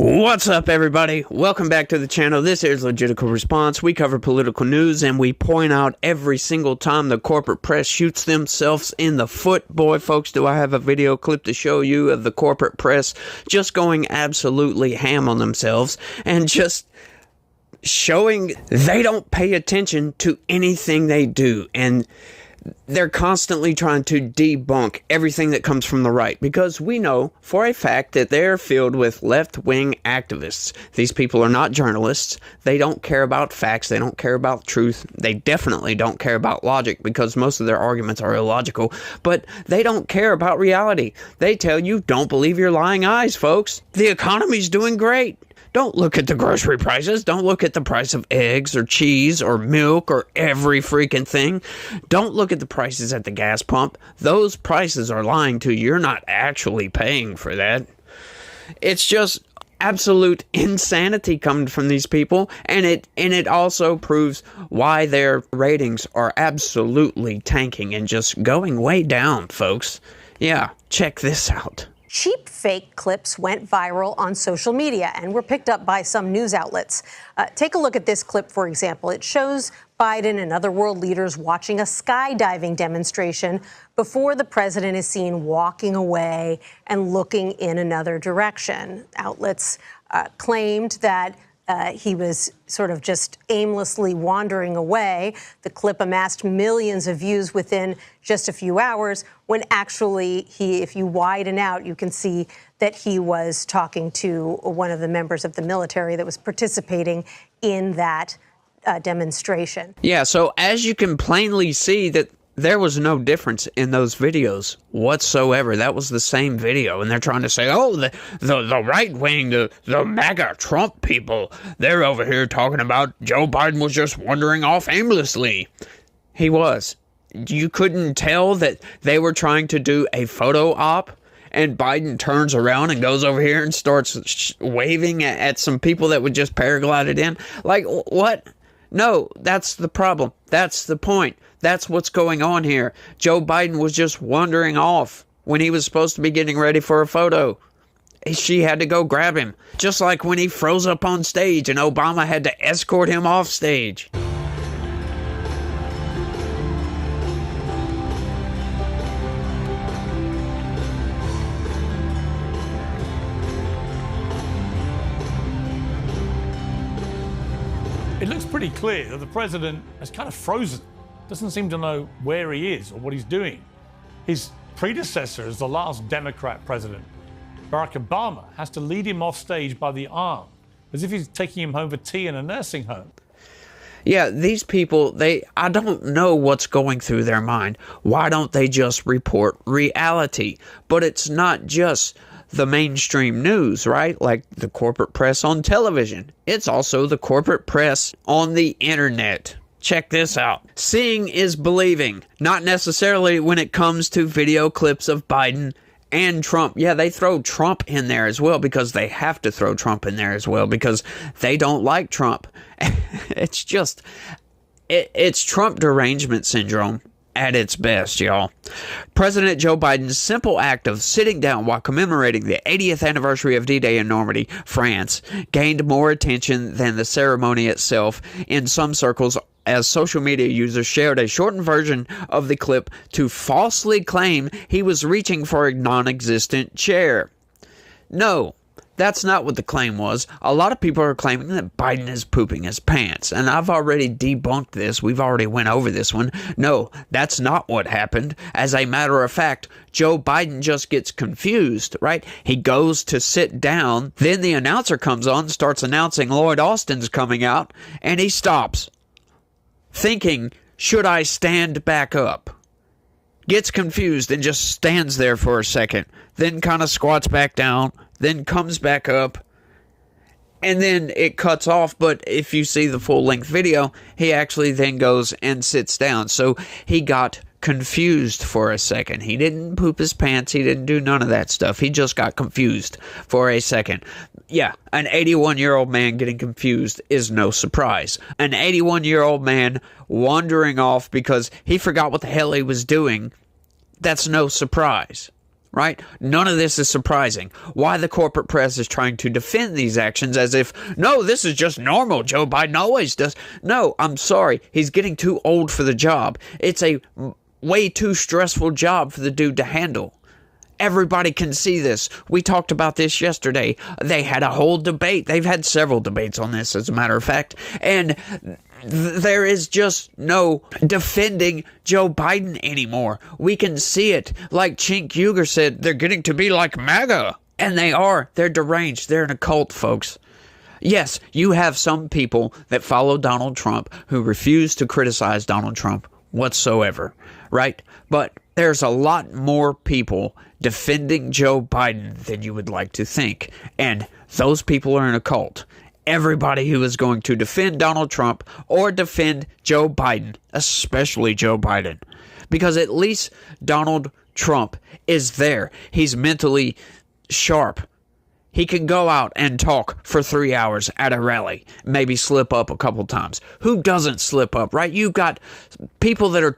What's up, everybody? Welcome back to the channel. This is Legitical Response. We cover political news and we point out every single time the corporate press shoots themselves in the foot. Boy, folks, do I have a video clip to show you of the corporate press just going absolutely ham on themselves and just showing they don't pay attention to anything they do. And they're constantly trying to debunk everything that comes from the right, because we know for a fact that they're filled with left-wing activists. These people are not journalists. They don't care about facts. They don't care about truth. They definitely don't care about logic, because most of their arguments are illogical. But they don't care about reality. They tell you, don't believe your lying eyes, folks. The economy's doing great. Don't look at the grocery prices. Don't look at the price of eggs or cheese or milk or every freaking thing. Don't look at the prices at the gas pump. Those prices are lying to you. You're not actually paying for that. It's just absolute insanity coming from these people, and it also proves why their ratings are absolutely tanking and just going way down, folks. Yeah, check this out. Cheap fake clips went viral on social media and were picked up by some news outlets. Take a look at this clip, for example. It shows Biden and other world leaders watching a skydiving demonstration before the president is seen walking away and looking in another direction. Outlets claimed that he was sort of just aimlessly wandering away. The clip amassed millions of views within just a few hours, when actually if you widen out, you can see that he was talking to one of the members of the military that was participating in that demonstration. Yeah, so as you can plainly see, that there was no difference in those videos whatsoever. That was the same video, and they're trying to say, oh, the right wing, the MAGA Trump people, they're over here talking about Joe Biden was just wandering off aimlessly. He was. You couldn't tell that they were trying to do a photo op, and Biden turns around and goes over here and starts waving at some people that would just paraglided in? Like, what? No, that's the problem. That's the point. That's what's going on here. Joe Biden was just wandering off when he was supposed to be getting ready for a photo. She had to go grab him. Just like when he froze up on stage and Obama had to escort him off stage. It looks pretty clear that the president has kind of frozen. Doesn't seem to know where he is or what he's doing. His predecessor as the last Democrat president, Barack Obama, has to lead him off stage by the arm, as if he's taking him home for tea in a nursing home. Yeah, these people, I don't know what's going through their mind. Why don't they just report reality? But it's not just the mainstream news, right? Like the corporate press on television. It's also the corporate press on the internet. Check this out. Seeing is believing. Not necessarily when it comes to video clips of Biden and Trump. Yeah, they throw Trump in there as well, because they have to throw Trump in there as well, because they don't like Trump. It's just, it's Trump derangement syndrome at its best, y'all. President Joe Biden's simple act of sitting down while commemorating the 80th anniversary of D-Day in Normandy, France, gained more attention than the ceremony itself in some circles, as social media users shared a shortened version of the clip to falsely claim he was reaching for a non-existent chair. No, that's not what the claim was. A lot of people are claiming that Biden is pooping his pants, and I've already debunked this. We've already went over this one. No, that's not what happened. As a matter of fact, Joe Biden just gets confused, right? He goes to sit down, then the announcer comes on, starts announcing Lloyd Austin's coming out, and he stops, thinking, should I stand back up? Gets confused and just stands there for a second, then kind of squats back down, then comes back up, and then it cuts off. But if you see the full-length video, he actually then goes and sits down. So he got confused for a second. He didn't poop his pants. He didn't do none of that stuff. He just got confused for a second. Yeah, an 81-year-old man getting confused is no surprise. An 81-year-old man wandering off because he forgot what the hell he was doing, that's no surprise. right? None of this is surprising. Why the corporate press is trying to defend these actions as if, no, this is just normal. Joe Biden always does. No, I'm sorry. He's getting too old for the job. It's a way too stressful job for the dude to handle. Everybody can see this. We talked about this yesterday. They had a whole debate. They've had several debates on this, as a matter of fact. And there is just no defending Joe Biden anymore. We can see it. Like Cenk Uygur said, they're getting to be like MAGA. And they are. They're deranged. They're in a cult, folks. Yes, you have some people that follow Donald Trump who refuse to criticize Donald Trump whatsoever, right? But there's a lot more people defending Joe Biden than you would like to think. And those people are in a cult. Everybody who is going to defend Donald Trump or defend Joe Biden, especially Joe Biden, because at least Donald Trump is there. He's mentally sharp. He can go out and talk for 3 hours at a rally, maybe slip up a couple times. Who doesn't slip up, right? You've got people that are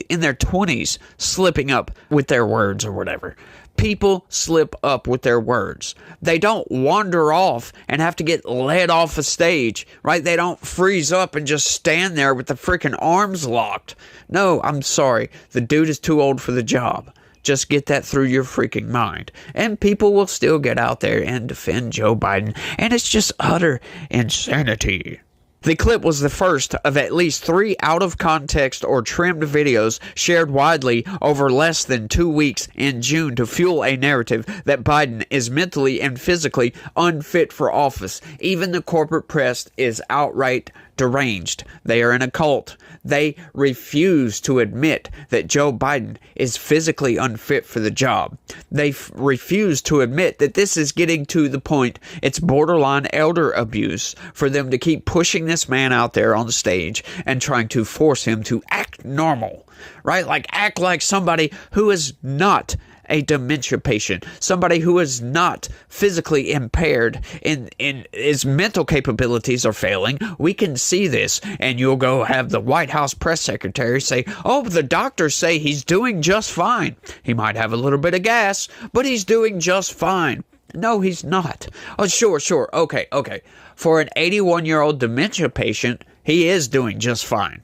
in their 20s slipping up with their words or whatever. People slip up with their words. They don't wander off and have to get led off a stage, right? They don't freeze up and just stand there with the freaking arms locked. No, I'm sorry. The dude is too old for the job. Just get that through your freaking mind. And people will still get out there and defend Joe Biden. And it's just utter insanity. The clip was the first of at least 3 out-of-context or trimmed videos shared widely over less than 2 weeks in June to fuel a narrative that Biden is mentally and physically unfit for office. Even the corporate press is outright deranged. They are in a cult. They refuse to admit that Joe Biden is physically unfit for the job. They refuse to admit that this is getting to the point it's borderline elder abuse for them to keep pushing this man out there on the stage and trying to force him to act normal, right? Like act like somebody who is not a dementia patient, somebody who is not physically impaired in his mental capabilities are failing. We can see this, and you'll go have the White House press secretary say, oh, the doctors say he's doing just fine. He might have a little bit of gas, but he's doing just fine. No, he's not. Oh, sure. Okay. For an 81-year-old dementia patient, he is doing just fine.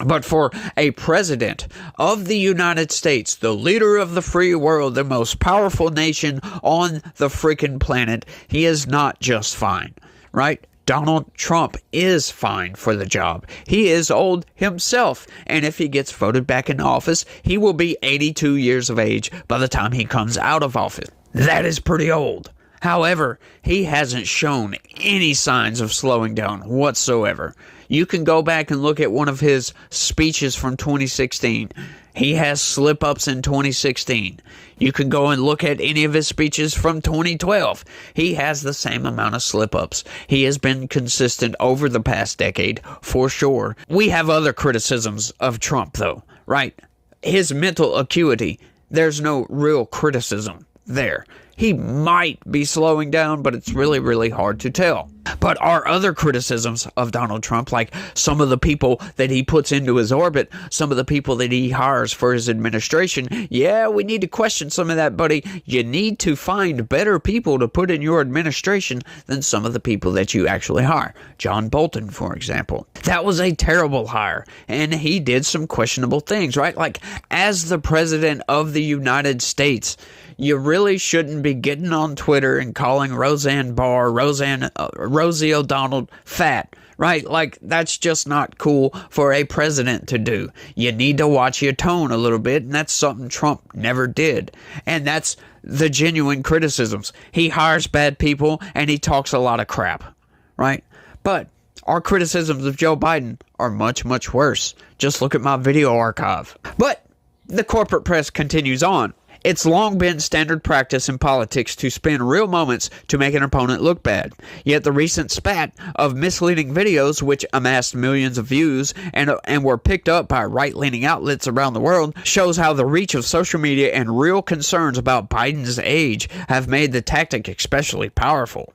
But for a president of the United States, the leader of the free world, the most powerful nation on the freaking planet, he is not just fine, right? Donald Trump is fine for the job. He is old himself, and if he gets voted back in office, he will be 82 years of age by the time he comes out of office. That is pretty old. However, he hasn't shown any signs of slowing down whatsoever. You can go back and look at one of his speeches from 2016. He has slip-ups in 2016. You can go and look at any of his speeches from 2012. He has the same amount of slip-ups. He has been consistent over the past decade, for sure. We have other criticisms of Trump, though, right? His mental acuity, there's no real criticism there. He might be slowing down, but it's really, really hard to tell. But our other criticisms of Donald Trump, like some of the people that he puts into his orbit, some of the people that he hires for his administration, yeah, we need to question some of that, buddy. You need to find better people to put in your administration than some of the people that you actually hire. John Bolton, for example. That was a terrible hire, and he did some questionable things, right? Like, as the president of the United States, you really shouldn't be getting on Twitter and calling Roseanne Barr, Rosie O'Donnell fat, right? Like, that's just not cool for a president to do. You need to watch your tone a little bit, and that's something Trump never did. And that's the genuine criticisms. He hires bad people, and he talks a lot of crap, right? But our criticisms of Joe Biden are much, much worse. Just look at my video archive. But the corporate press continues on. It's long been standard practice in politics to spin real moments to make an opponent look bad. Yet the recent spat of misleading videos, which amassed millions of views and were picked up by right-leaning outlets around the world, shows how the reach of social media and real concerns about Biden's age have made the tactic especially powerful.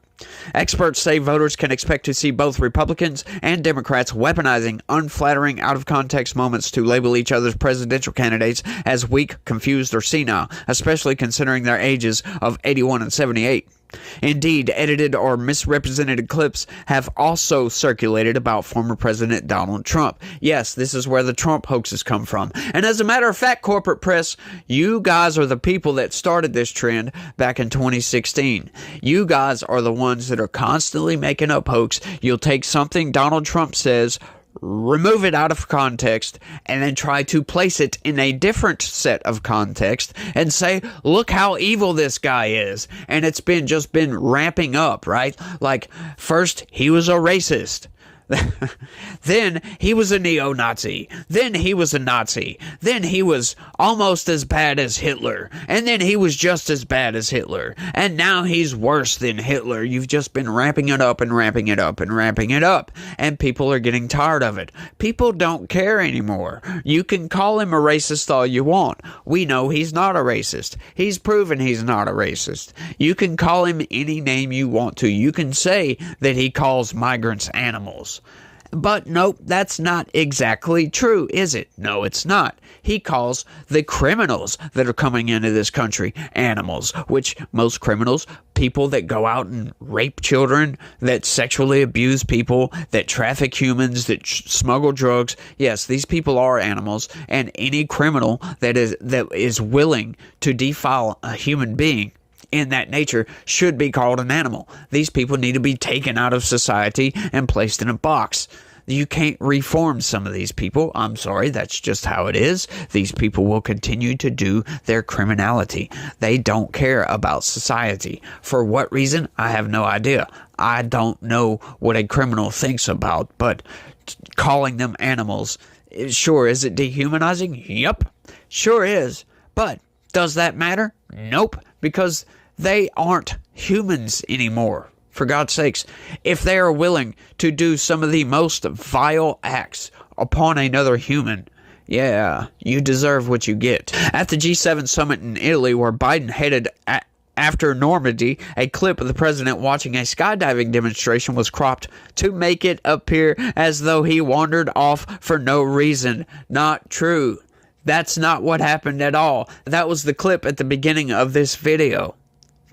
Experts say voters can expect to see both Republicans and Democrats weaponizing unflattering, out-of-context moments to label each other's presidential candidates as weak, confused, or senile, especially considering their ages of 81 and 78. Indeed, edited or misrepresented clips have also circulated about former President Donald Trump. Yes, this is where the Trump hoaxes come from. And as a matter of fact, corporate press, you guys are the people that started this trend back in 2016. You guys are the ones that are constantly making up hoax. You'll take something Donald Trump says, remove it out of context, and then try to place it in a different set of context and say, look how evil this guy is. And it's just been ramping up, right? Like, first he was a racist. Then he was a neo-Nazi. Then he was a Nazi. Then he was almost as bad as Hitler. And then he was just as bad as Hitler. And now he's worse than Hitler. You've just been ramping it up and ramping it up and ramping it up. And people are getting tired of it. People don't care anymore. You can call him a racist all you want. We know he's not a racist. He's proven he's not a racist. You can call him any name you want to. You can say that he calls migrants animals. But nope, that's not exactly true, is it? No, it's not. He calls the criminals that are coming into this country animals, which most criminals, people that go out and rape children, that sexually abuse people, that traffic humans, that smuggle drugs, yes, these people are animals, and any criminal that is willing to defile a human being in that nature should be called an animal. These people need to be taken out of society and placed in a box. You can't reform some of these people. I'm sorry, that's just how it is. These people will continue to do their criminality. They don't care about society. For what reason? I have no idea. I don't know what a criminal thinks about, but calling them animals, sure, is it dehumanizing? Yep, sure is. But does that matter? Nope, because they aren't humans anymore. For God's sakes, if they are willing to do some of the most vile acts upon another human, yeah, you deserve what you get. At the G7 summit in Italy, where Biden headed after Normandy, a clip of the president watching a skydiving demonstration was cropped to make it appear as though he wandered off for no reason. Not true. That's not what happened at all. That was the clip at the beginning of this video.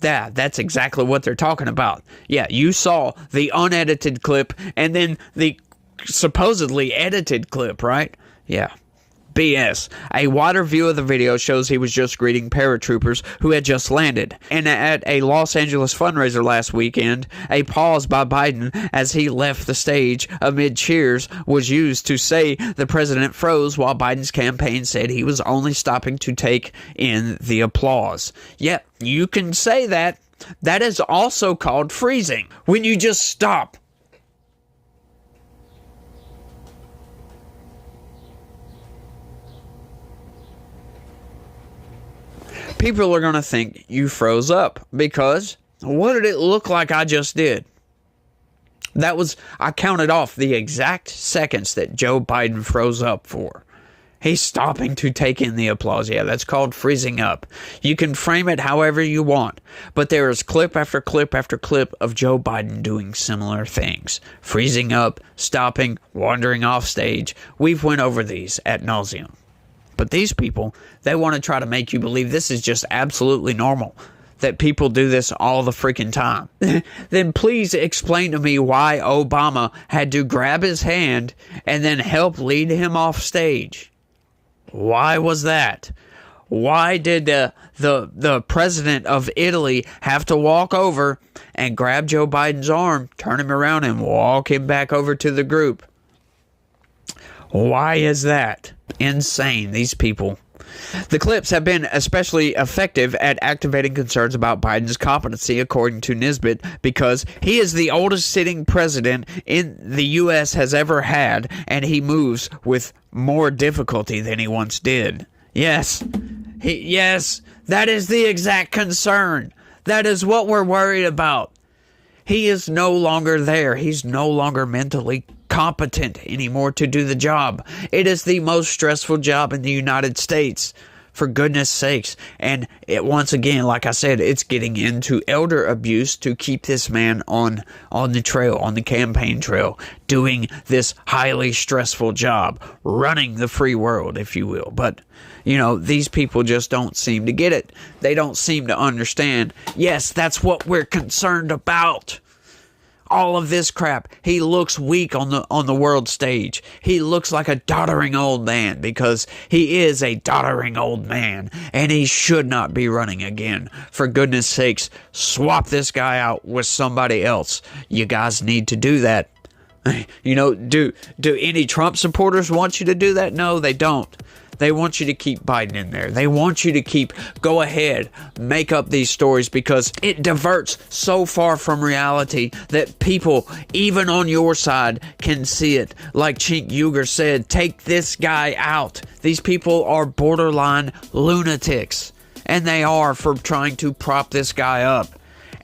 Yeah, that's exactly what they're talking about. Yeah, you saw the unedited clip and then the supposedly edited clip, right? Yeah. BS. A wider view of the video shows he was just greeting paratroopers who had just landed. And at a Los Angeles fundraiser last weekend, a pause by Biden as he left the stage amid cheers was used to say the president froze while Biden's campaign said he was only stopping to take in the applause. Yep, you can say that. That is also called freezing, when you just stop. People are going to think you froze up because what did it look like I just did? I counted off the exact seconds that Joe Biden froze up for. He's stopping to take in the applause. Yeah, that's called freezing up. You can frame it however you want, but there is clip after clip after clip of Joe Biden doing similar things. Freezing up, stopping, wandering off stage. We've went over these ad nauseum. But these people, they want to try to make you believe this is just absolutely normal, that people do this all the freaking time. Then please explain to me why Obama had to grab his hand and then help lead him off stage. Why was that? Why did the president of Italy have to walk over and grab Joe Biden's arm, turn him around, and walk him back over to the group? Why is that? Insane, these people. The clips have been especially effective at activating concerns about Biden's competency, according to Nisbet, because he is the oldest sitting president in the U.S. has ever had, and he moves with more difficulty than he once did. Yes, that is the exact concern. That is what we're worried about. He is no longer there. He's no longer mentally competent anymore to do the job. It is the most stressful job in the United States for goodness sakes. And once again, like I said, it's getting into elder abuse to keep this man on the trail, on the campaign trail, doing this highly stressful job, running the free world, if you will. But, these people just don't seem to get it. They don't seem to understand. Yes, that's what we're concerned about. All of this crap. He looks weak on the world stage. He looks like a doddering old man because he is a doddering old man, and he should not be running again. For goodness sakes, swap this guy out with somebody else. You guys need to do that. Do any Trump supporters want you to do that? No, they don't. They want you to keep Biden in there. They want you to go ahead, make up these stories because it diverts so far from reality that people, even on your side, can see it. Like Cenk Uygur said, take this guy out. These people are borderline lunatics, and they are for trying to prop this guy up.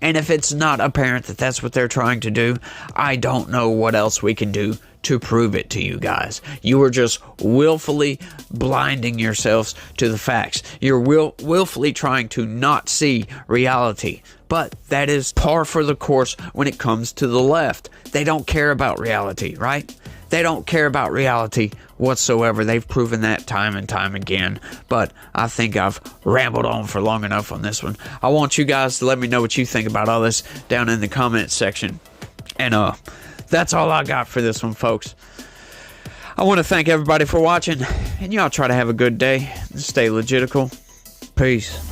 And if it's not apparent that that's what they're trying to do, I don't know what else we can do to prove it to you guys. You are just willfully blinding yourselves to the facts. You're willfully trying to not see reality. But that is par for the course when it comes to the left. They don't care about reality, right? They don't care about reality whatsoever. They've proven that time and time again. But I think I've rambled on for long enough on this one. I want you guys to let me know what you think about all this down in the comments section. And that's all I got for this one, folks. I want to thank everybody for watching, and y'all try to have a good day and stay legitical. Peace.